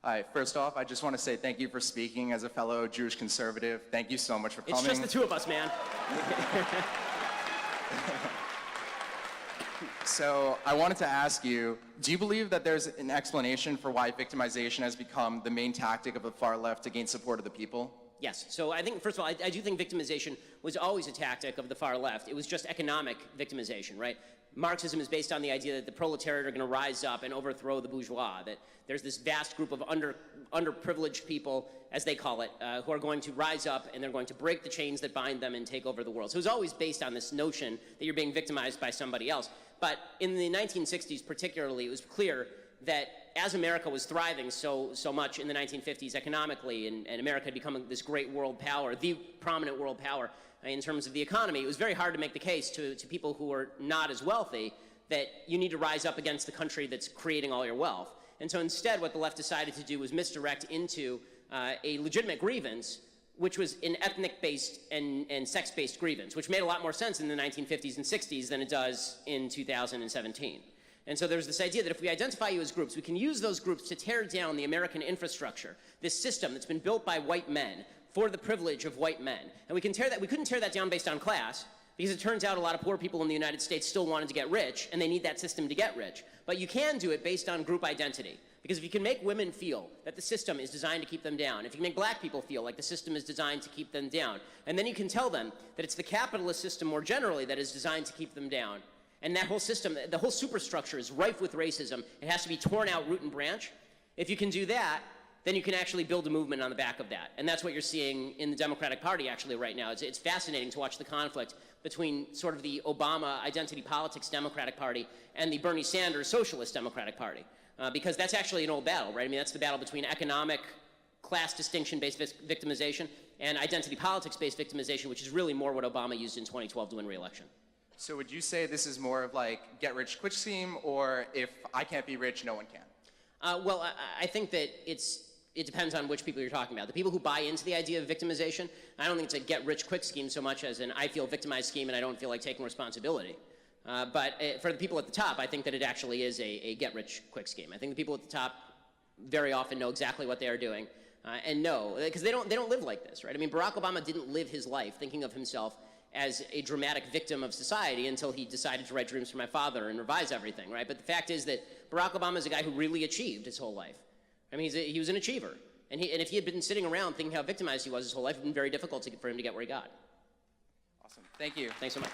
Hi, first off, I just want to say thank you for speaking as a fellow Jewish conservative. Thank you so much for coming. It's just the two of us, man. So I wanted to ask you, do you believe that there's an explanation for why victimization has become the main tactic of the far left to gain support of the people? Yes. So I think, first of all, I do think victimization was always a tactic of the far left. It was just economic victimization, right? Marxism is based on the idea that the proletariat are going to rise up and overthrow the bourgeois, that there's this vast group of underprivileged people, as they call it, who are going to rise up and they're going to break the chains that bind them and take over the world. So it was always based on this notion that you're being victimized by somebody else. But in the 1960s particularly, it was clear that as America was thriving so much in the 1950s economically, and America had become this great world power, the prominent world power in terms of the economy, it was very hard to make the case to people who are not as wealthy that you need to rise up against the country that's creating all your wealth. And so instead what the left decided to do was misdirect into a legitimate grievance, which was an ethnic-based and sex-based grievance, which made a lot more sense in the 1950s and 60s than it does in 2017. And so there's this idea that if we identify you as groups, we can use those groups to tear down the American infrastructure, this system that's been built by white men for the privilege of white men. And we couldn't tear that down based on class, because it turns out a lot of poor people in the United States still wanted to get rich, and they need that system to get rich. But you can do it based on group identity. Because if you can make women feel that the system is designed to keep them down, if you can make black people feel like the system is designed to keep them down, and then you can tell them that it's the capitalist system more generally that is designed to keep them down, and that whole system, the whole superstructure is rife with racism, it has to be torn out root and branch. If you can do that, then you can actually build a movement on the back of that. And that's what you're seeing in the Democratic Party actually right now. It's fascinating to watch the conflict between sort of the Obama identity politics Democratic Party and the Bernie Sanders Socialist Democratic Party. Because that's actually an old battle, right? I mean, that's the battle between economic, class distinction-based victimization and identity politics-based victimization, which is really more what Obama used in 2012 to win re-election. So would you say this is more of like get-rich-quick scheme, or if I can't be rich, no one can? Well, I think that it depends on which people you're talking about. The people who buy into the idea of victimization, I don't think it's a get-rich-quick scheme so much as an I feel victimized scheme and I don't feel like taking responsibility. But for the people at the top, I think that it actually is a get-rich-quick scheme. I think the people at the top very often know exactly what they are doing and know, because they don't live like this, right? I mean, Barack Obama didn't live his life thinking of himself as a dramatic victim of society until he decided to write Dreams for My Father and revise everything, right? But the fact is that Barack Obama is a guy who really achieved his whole life. I mean, he was an achiever. And if he had been sitting around thinking how victimized he was his whole life, it would have been very difficult for him to get where he got. Awesome. Thank you. Thanks so much.